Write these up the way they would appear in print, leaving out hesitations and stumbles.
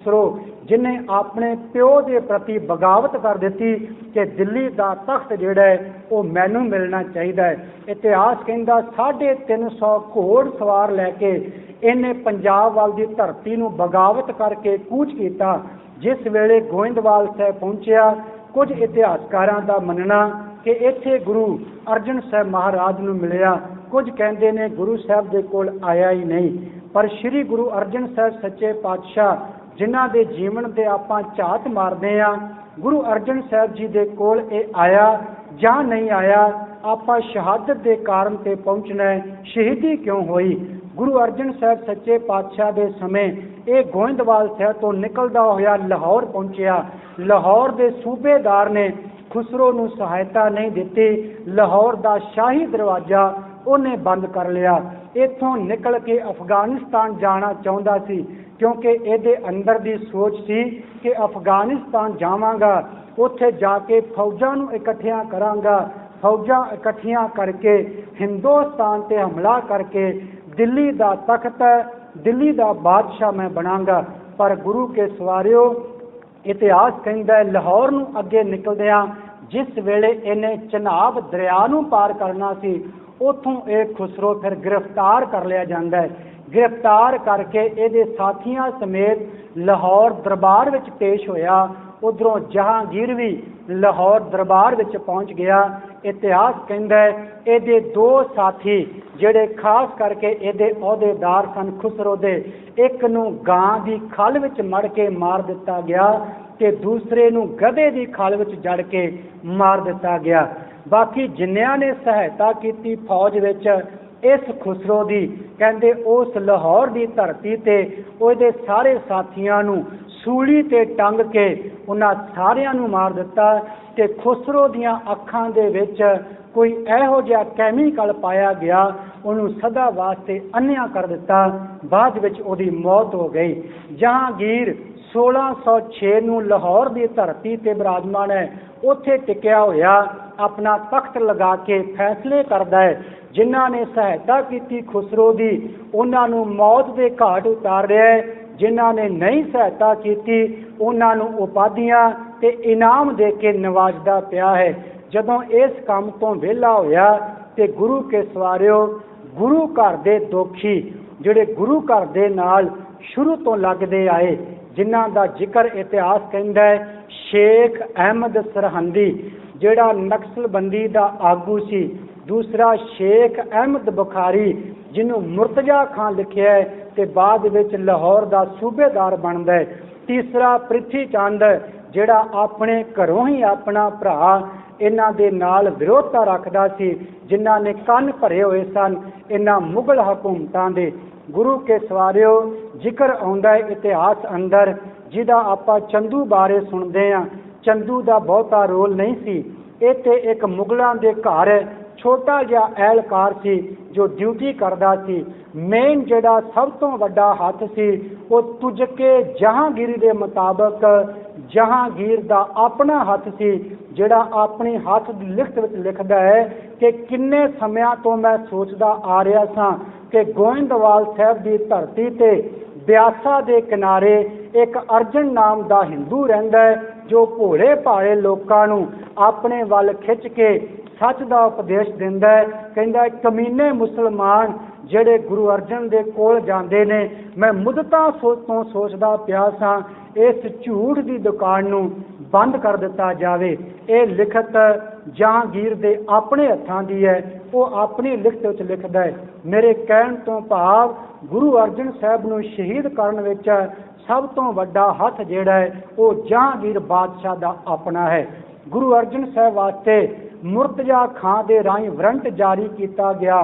ਖੁਸਰੋ जिन्हें अपने प्यो के प्रति बगावत कर दी कि दिल्ली का तख्त जिहड़ा है वो मैनू मिलना चाहिए। इतिहास कहता 350 घोड़ सवार लैके इन्हें पंजाब वाल दी धरती नूं बगावत करके कूच किया। जिस वेले गोइंदवाल साहब पहुंचया, कुछ इतिहासकारां दा मनना कि इत्थे गुरु अर्जन साहब महाराज नूं मिलिया, कुछ कहते ने गुरु साहब दे कोल आया ही नहीं। पर श्री गुरु अर्जन साहब सच्चे पातशाह जिन्हां दे जीवन ते आपां झात मारदे आ, गुरु अर्जन साहब जी दे कोल ये आया जां नहीं आया, आपां शहादत दे कारण ते पहुंचना है, शहीदी क्यों होई। गुरु अर्जन साहब सच्चे पातशाह दे समय ये गोइंदवाल साहब तो निकलदा होया लाहौर पहुंचया। लाहौर दे सूबेदार ने खुसरो नूं सहायता नहीं दिती, लाहौर दा शाही दरवाजा उन्हें बंद कर लिया। इत्थों निकल के अफगानिस्तान जाना चाहता सी, क्योंकि ये अंदर दी सोच सी कि अफगानिस्तान जावांगा, उत्थे जाके फौजां नूं इकट्ठियां करांगा, फौजां इकट्ठियां करके हिंदुस्तान ते हमला करके दिल्ली दा तख्त, दिल्ली दा बादशाह मैं बनांगा। पर गुरु के सवारियों, इतिहास कहता है लाहौर नूं अगे निकलदियां जिस वेले इन्हें चनाब दरिया नूं पार करना सी, उथों एक खुसरो फिर गिरफ्तार कर लिया जाता है। गिरफ्तार करके ये साथियों समेत लाहौर दरबार विच पेश होया। उधरों जहांगीर भी लाहौर दरबार विच पहुंच गया। इतिहास कहता है ये दो साथी जिहड़े खास करके ये अहदेदार सन खुसरो दे, एक नूं गां दी खल विच मड़ के मार दिता गया ते दूसरे नूं गधे दी खल विच जड़ के मार दिता गया। बाकी जिन्नियां ने सहायता की फौज विच इस खुसरो दी, कहते उस लाहौर की धरती ते उहदे सारे साथियों नूं सूली ते टंग के उन्हां सारियां नूं मार दिता ते खुसरो दियां अखां दे विच कोई इहो जिहा कैमीकल पाया गया, उन्होंने सदा वास्ते अन्या कर दिता। बाद विच उहदी मौत हो गई। जहांगीर 1606 नूं लाहौर की धरती ते विराजमान है, उत्थे टिकिया होया अपना तख्त लगा के फैसले करता है। जिन्हां ने सहायता की खुसरो की उन्होंने मौत के घाट उतार रहा है, जिन्हां ने नहीं सहायता की उन्होंने उपाधियां ते इनाम दे के नवाजदा पिया है। जदों इस काम तो वेला होया ते गुरु के सवारियों, गुरु घर दे दोखी जिहड़े गुरु घर दे नाल शुरू तो लगदे आए, जिन्हां दा जिक्र इतिहास कहता है शेख अहमद सरहंदी जिहड़ा नक्सलबंदी दा आगू सी, दूसरा शेख अहमद बुखारी जिन्हों मुर्तजा खान लिखिया है ते बाद विच लाहौर दा सूबेदार बनदा है, तीसरा पृथ्वी चंद जिहड़ा अपने घरों ही अपना भरा इन्हां दे नाल विरोधता रखदा सी, जिन्हां ने कन भरे हुए सन इन्हां मुगल हुकूमतां दे। गुरु के सवारियों, जिक्र आउंदा है इतिहास अंदर जिहदा आपां चंदू बारे सुनदे हां। चंदू दा बहुता रोल नहीं सी, इत्थे एक मुगलां दे घर छोटा जिहा एहलकार सी जो ड्यूटी करदा सी। मेन जिहड़ा सब तो वड्डा हथ सी वो तुजके जहांगीर दे मुताबक जहांगीर दा अपना हथ सी, जिहड़ा अपनी हथ दी लिखत विच लिखदा है कि किन्ने समयां तो मैं सोचदा आ रहा सां कि गोइंदवाल साहब की धरती ते ब्यासा दे किनारे एक अर्जन नाम दा हिंदू रहिंदा है जो भोले भाले लोकां नूं अपने वल खिच के सच का उपदेश दिंदा है। कहंदा कमीने मुसलमान जिहड़े गुरु अर्जन दे कोल जांदे ने, मैं मुद्दतां तो सोचदा पिया सां इस झूठ की दुकान नूं बंद कर दिता जावे। ये लिखत जहांगीर दे अपने हत्थां दी है, वो अपनी लिखत विच लिखदा है। मेरे कहण तो भाव गुरु अर्जन साहब नूं शहीद करन विच सब तो वड्डा हथ जिहड़ा है वो जहांगीर बादशाह दा अपना है। गुरु अर्जन साहब वास्ते मुर्तजा खां दे राही वारंट जारी किया गया।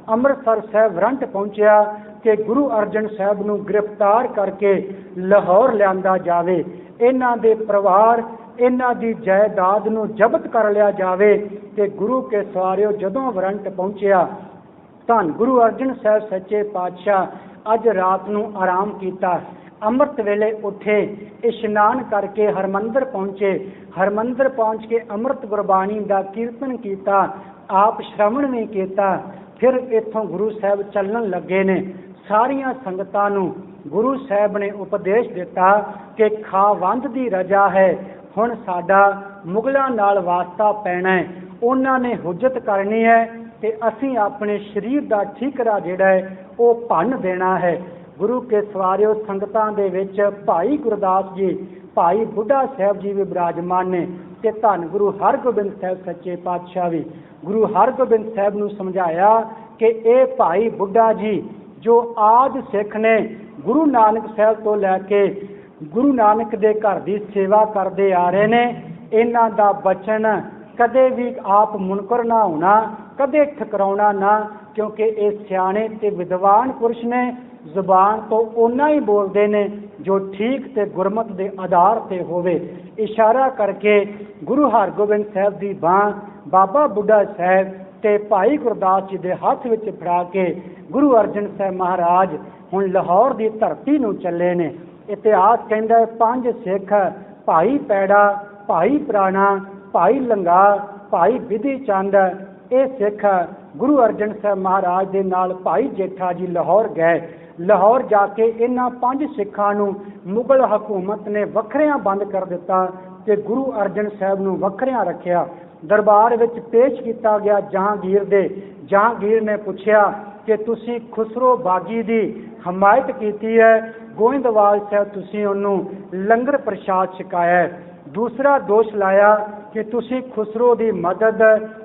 अमृतसर साहब वारंट पहुंचया कि गुरु अर्जन साहब नूं गिरफ्तार करके लाहौर लियांदा जावे, इन्हां दे परिवार इन्हां दी जायदाद नूं जब्त कर लिया जावे। ते गुरु के सवारियों, जदों वारंट पहुंचया धन गुरु अर्जन साहब सच्चे पातशाह अज रात नूं आराम किया। अमृत वेले उठे, इशनान करके हरमंदर पहुंचे। हरमंदर पहुंच के अमृत गुरबाणी का कीर्तन किया, आप श्रवण भी किया। फिर इत्थों गुरु साहब चलन लगे ने। सारिया संगतां नूं गुरु साहब ने उपदेश दिता कि खावंद दी रजा है, हुण साडा मुगलों नाल वास्ता पैना है, उन्हां ने हुज्जत करनी है ते असीं अपने शरीर का ठीकरा जिहड़ा है वो भन्न देना है। गुरु के सवारिओ संगतां दे विच भाई गुरदास जी, भाई बुढ़ा साहब जी भी विराजमान ने ते धन गुरु हरगोबिंद साहब सच्चे पातशाह भी। गुरु हरगोबिंद साहब नूं समझाया कि ये भाई बुढ़ा जी जो आद सिख ने गुरु नानक साहब तो लैके गुरु नानक दे घर की सेवा करते आ रहे ने, इन्हां दा बचन कदे भी आप मुनकर ना होना, कदे ठकराउणा ना, क्योंकि ये सियाणे ते विद्वान पुरुष ने, जुबान तो उन्ना ही बोलते ने जो ठीक ते गुरमत के आधार से होवे। इशारा करके गुरु हरगोबिंद साहब की बांह बाबा बुढ़ा साहब ते भाई गुरदास जी के हथ विच फड़ा के गुरु अर्जन साहब महाराज हुण लाहौर की धरती नूं चले ने। इतिहास कहता है 5 सिख भाई पैड़ा, भाई प्राणा, भाई लंगा, भाई विधि चंद, ये सिख गुरु अर्जन साहब महाराज के नाल भाई जेठा जी लाहौर गए। लाहौर जाके इन्हां 5 सिखां नूं मुगल हुकूमत ने वखरियां बंद कर दिता ते गुरु अर्जन साहब नूं वखरियां रखिया। दरबार विच पेश किया गया जहांगीर दे। जहांगीर ने पूछा कि तुसी खुसरो बागी दी हमायत की है, गोइंदवाल साहब तुसी उन्हों लंगर प्रसाद छकाया है। दूसरा दोष लाया कि तुसी खुसरो की मदद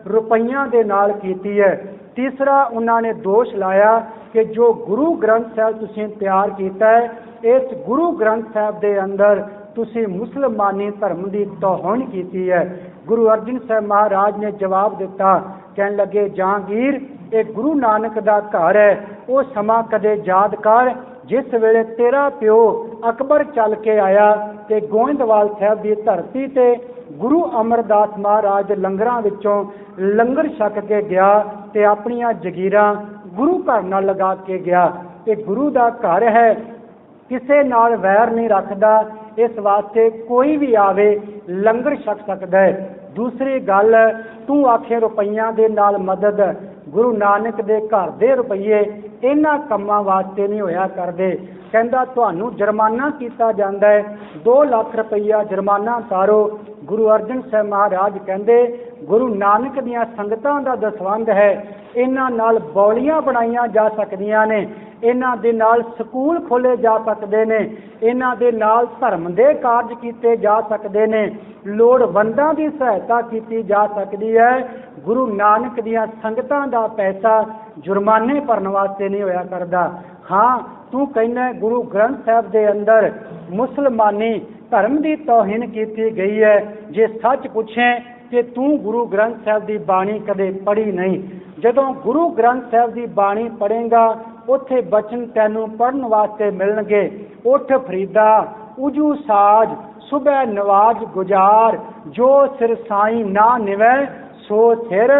रुपइयां दे नाल कीती है। तीसरा उन्होंने दोष लाया कि जो गुरु ग्रंथ साहब तुसी तैयार किया है, इस गुरु ग्रंथ साहब के अंदर तुसी मुसलमानी धर्म की तौहीन की है। गुरु अर्जन साहब महाराज ने जवाब दिता, कहने लगे जहांगीर ये गुरु नानक का घर है, वो समा कदे याद कर जिस वेले तेरा प्यो अकबर चल के आया ते गोइंदवाल साहब की धरती ते गुरु अमरदास महाराज लंगरां विचों लंगर छक के गया ते अपनियां जगीरां गुरु घर नाल लगा के गया। ते गुरु का घर है, किसे नाल वैर नहीं रखता, इस वास्ते कोई भी आवे लंगर छक सकता है। दूसरी गल, तू आखे रुपइया दे नाल मदद, गुरु नानक दे घर दे रुपये इन्हां कम्मां वास्ते नहीं होया करदे। कहंदा तुहानूं जुर्माना कीता जांदा है, 2 लाख रुपया जुर्माना उतारो। गुरु अर्जन साहब महाराज कहंदे गुरु नानक दीयां संगतां दा दसवंध है, इन्हां नाल बौलियां बनाईयां जा सकदियां ने, इन्हां दे नाल स्कूल खोले जा सकदे ने, इन्हां दे नाल धर्म दे कारज कीते जा सकदे ने, लोड़वंदां दी सहायता कीती जा सकदी है। गुरु नानक दीयां संगतां दा पैसा जुर्माने भरन वास्ते नहीं होया करदा। हाँ, तू कहना गुरु ग्रंथ साहब के अंदर मुसलमानी धर्म की तौहीन की गई है। जे सच पूछें कि तू गुरु ग्रंथ साहब की बाणी कदे पढ़ी नहीं, जदों गुरु ग्रंथ साहब की बाणी पढ़ेगा उत्थे बचन तैनूं पढ़न वास्ते मिलणगे। उठ फरीदा उजू साज सुबह नवाज गुजार, जो सिर साई ना निवै सो सिर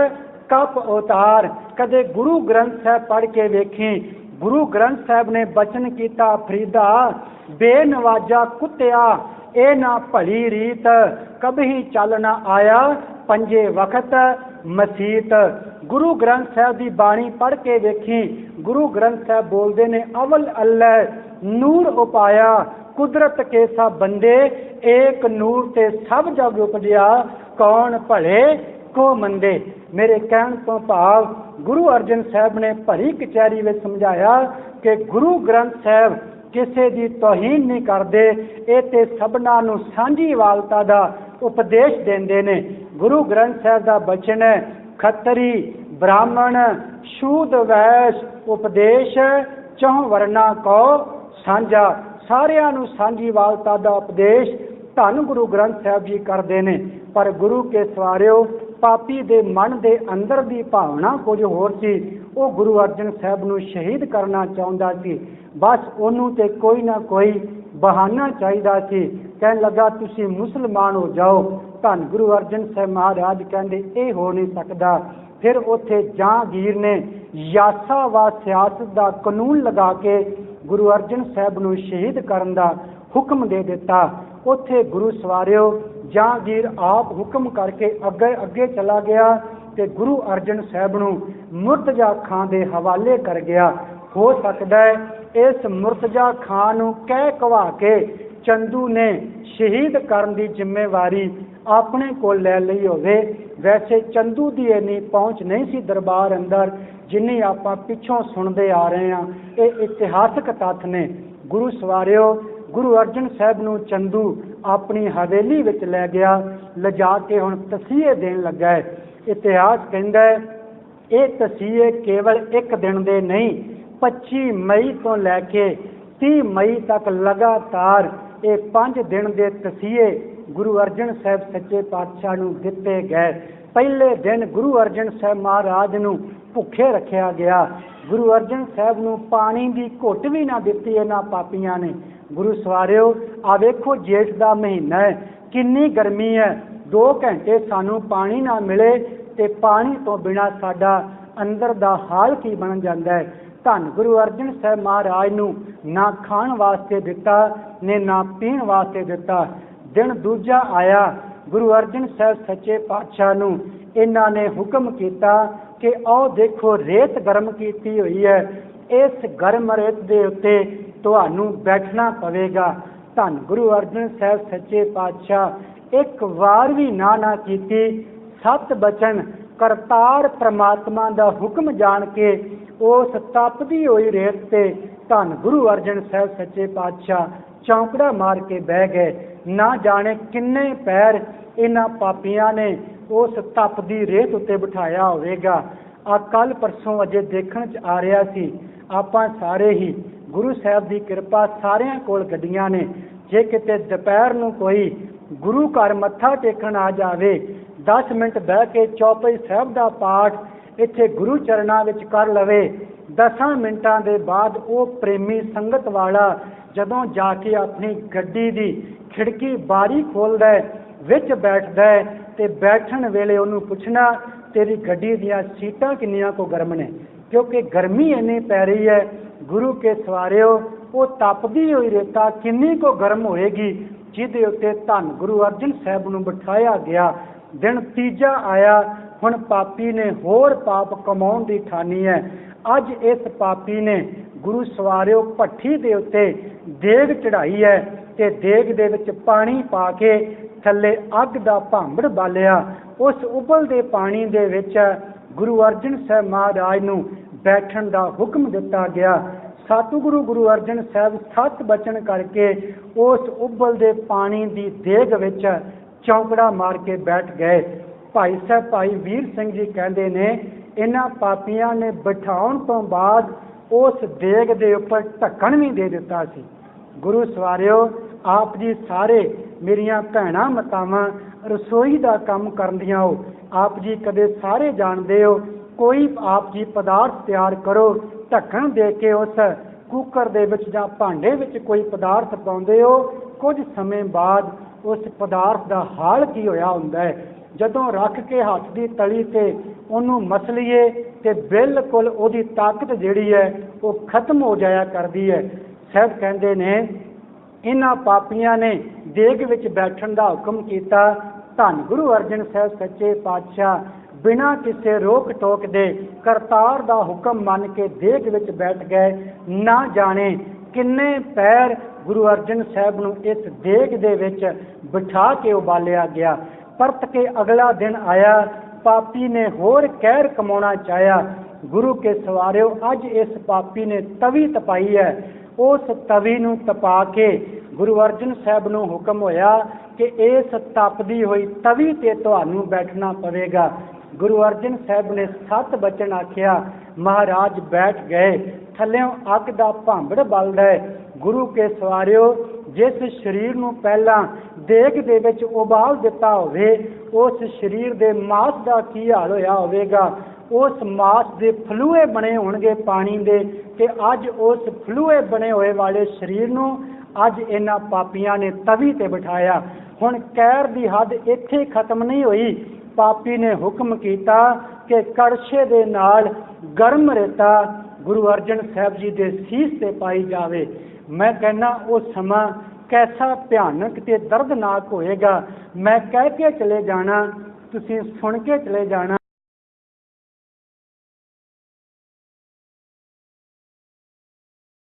कप उतार। कदे गुरु ग्रंथ साहब पढ़ के वेखी, गुरु ग्रंथ साहब ने बचन किया फरीदा बेनवाजा कुत्तिया ए ना भली रीत, कभी चल ना आया पंजे वक्त मसीत। गुरु ग्रंथ साहब की बाणी पढ़ के वेखी, गुरु ग्रंथ साहब बोलते ने अवल अल्लाह नूर उपाया, कुदरत के सब बंदे एक नूर ते सब जग उपजिया, कौन भले को मंदे। मेरे कहण तो भाव गुरु अर्जन साहब ने भरी कचहरी में समझाया कि गुरु ग्रंथ साहब किसी की तौहीन नहीं करते, ये तो सबना नूं सांझी वालता का उपदेश देंदे ने। गुरु ग्रंथ साहब का बचन है खत्तरी ब्राह्मण शूद वैश उपदेश चौं वर्णा को सांझा। सारियां नूं सांझी वालता का उपदेश धन गुरु ग्रंथ साहब जी करते हैं। पर गुरु के सवारिओ पापी दे मन दे अंदर दी भावना कुछ होर सी, वो गुरु अर्जन साहब नूं शहीद करना चाहुंदा सी। बस उन्हों ते कोई ना कोई बहाना चाहिदा सी। कहन लगा तुसी मुसलमान हो जाओ। धन गुरु अर्जन साहब महाराज कहंदे ये हो नहीं सकता। फिर उत्थे जहांगीर ने यासा व सियासत का कानून लगा के गुरु अर्जन साहब नूं शहीद करन दा हुक्म दे दिता। उत्थे गुरु सवारिओ जहांगीर आप हुक्म करके अगे अगे चला गया ते गुरु अर्जन साहब नूं मुर्तजा खां दे हवाले कर गया। हो सकता है इस मुर्तजा खान नूं कह कवा के चंदू ने शहीद करन दी जिम्मेवारी अपने को लै लई होवे। वैसे चंदू की इन्नी पहुँच नहीं सी दरबार अंदर जिन्नी आपां पिछों सुनते आ रहे हैं। ये इतिहासक तत्थ ने। गुरु सवारियो, गुरु अर्जन साहब नूं चंदू अपनी हवेली विच लै गया, लिजा के हुण तसीहे देण लगा है। इतिहास कहंदा है ये तसीहे केवल एक दिन दे नहीं, 25 मई तो लैके 30 मई तक लगातार ये 5 दिन के तसीहे गुरु अर्जन साहब सच्चे पातशाह नूं दिते गए। पहले दिन गुरु अर्जन साहब महाराज नूं भुखे रखा गया। गुरु अर्जन साहब नूं पानी की घुट भी ना दिती इन्हां पापियां ने। गुरु सवारियो, आ वेखो जेठ का महीना है, कितनी गर्मी है, 2 घंटे सानू पानी ना मिले ते पानी तो बिना साडा अंदर दा हाल की बन जाता है। धन गुरु अर्जन साहब महाराज नूं ना खाण वास्ते दिता ने ना पीण वास्ते दिता। दिन दूजा आया, गुरु अर्जन साहब सच्चे पातशाह नूं इन्हां ने हुक्म किया कि आओ देखो रेत गर्म की हुई है, इस गर्म रेत के उत्ते तुहानूं बैठना पवेगा। धन गुरु अर्जन साहब सच्चे पातशाह एक वार भी ना कीती, 7 बचन करतार परमात्मा का हुक्म जान के उस तपदी हुई रेत ते धन गुरु अर्जन साहब सच्चे पातशाह चौंकड़ा मार के बह गए। ना जाने किन्ने पैर इन्हां पापियां ने उस तपदी रेत उत्ते बिठाया होवेगा। आ कल परसों अजे देखण च आ रहा सी, आपां सारे ही गुरु साहब की कृपा सारियां कोल गड्डियां ने। जे किते दोपहर नूं कोई गुरु घर मत्था टेकण आ जावे, 10 मिनट बह के चौपाई साहब का पाठ इत्थे गुरु चरणा विच कर लवे, 10 मिनटां दे बाद वो प्रेमी संगत वाला जदों जाके अपनी गड्डी की खिड़की बारी खोलदा है, विच बैठदा है ते बैठण वेले उहनूं पुछना तेरी गड्डी दीयां सीटां किन्नियां को गर्म ने, क्योंकि गर्मी इन्नी पै रही है। गुरु के सवारियो, वो तपदी हुई रेता किन्नी को गर्म होएगी जिहदे उत्ते धन गुरु अर्जन साहब नूं बिठाया गया। दिन तीजा आया, हुण पापी ने होर पाप कमाउण दी ठानी है। अज इस पापी ने गुरु सवारियो भट्ठी दे उत्ते देग चढ़ाई है ते देग दे विच पानी पा के थल्ले अग दा भांबड़ बालिया। उस उबलदे पानी दे विच गुरु अर्जन साहब महाराज नूं बैठण दा हुक्म दिता गया। सतगुरु गुरु अर्जन साहब 7 बचन करके उस उबलदे पानी की देग विच चौंकड़ा मार के बैठ गए। भाई साहब भाई वीर सिंह जी कहते ने इन्हां पापियां ने बिठाउण तो बाद उस देग दे उपर ढक्कन भी दे दिता सी। गुरु सवारियो, आप जी सारे मेरियां भैणां मातावां रसोई का काम करदियां हो, आप जी कदे सारे जानते हो, कोई आप जी पदार्थ तैयार करो, ढक्कन दे के उस कुकर दे विच जां भांडे विच कोई पदार्थ पाउंदे हो, कुछ समय बाद उस पदार्थ का हाल की होया हुंदा है। जदों रख के हथ की तली से उन्हों मसलीए तो बिल्कुल उहदी ताकत जिहड़ी है वो खत्म हो जाया करती है। साहब कहते ने इन्हां पापियां ने देग विच बैठण का हुक्म किया। धन गुरु अर्जन साहब सच्चे पातशाह बिना किसी रोक टोक दे करतार का हुक्म मन के देग विच बैठ गए। ना जाने किन्ने पैर गुरु अर्जन साहब नूं इस देग दे विच बिठा के उबालिया गया। परत के अगला दिन आया, पापी ने होर कहर कमाउणा चाहया। गुरु के सवारियो, अज इस पापी ने तवी तपाई है। उस तवी नूं तपा के गुरु अर्जन साहब नूं हुक्म होया कि इस तपदी हुई तवी ते तुहानूं बैठना पवेगा। गुरु अर्जन साहब ने 7 बचन आखिया, महाराज बैठ गए। थल्लों अग दा भांबड़ बलदा है। गुरु के सवारियो, जिस शरीर नूं पहला देग दे विच उबाल दिता होवे, उस शरीर दे मास का की हाल होया होवेगा। उस मास दे फलूए बने होणगे पानी दे, ते अज उस फलूए बने होए वाले शरीर नूं अज इन्हां पापियां ने तवी ते बिठाया। हुण कहर दी हद इत्थे खत्म नहीं हुई। पापी ने हुक्म किया कि कड़छे दे नाल गर्म रेता गुरु अर्जन साहब जी के सीस से पाई जावे। मैं कहना वो समा कैसा भयानक ते दर्दनाक होएगा। मैं कह के चले जाना, तुसीं सुन के चले जाना।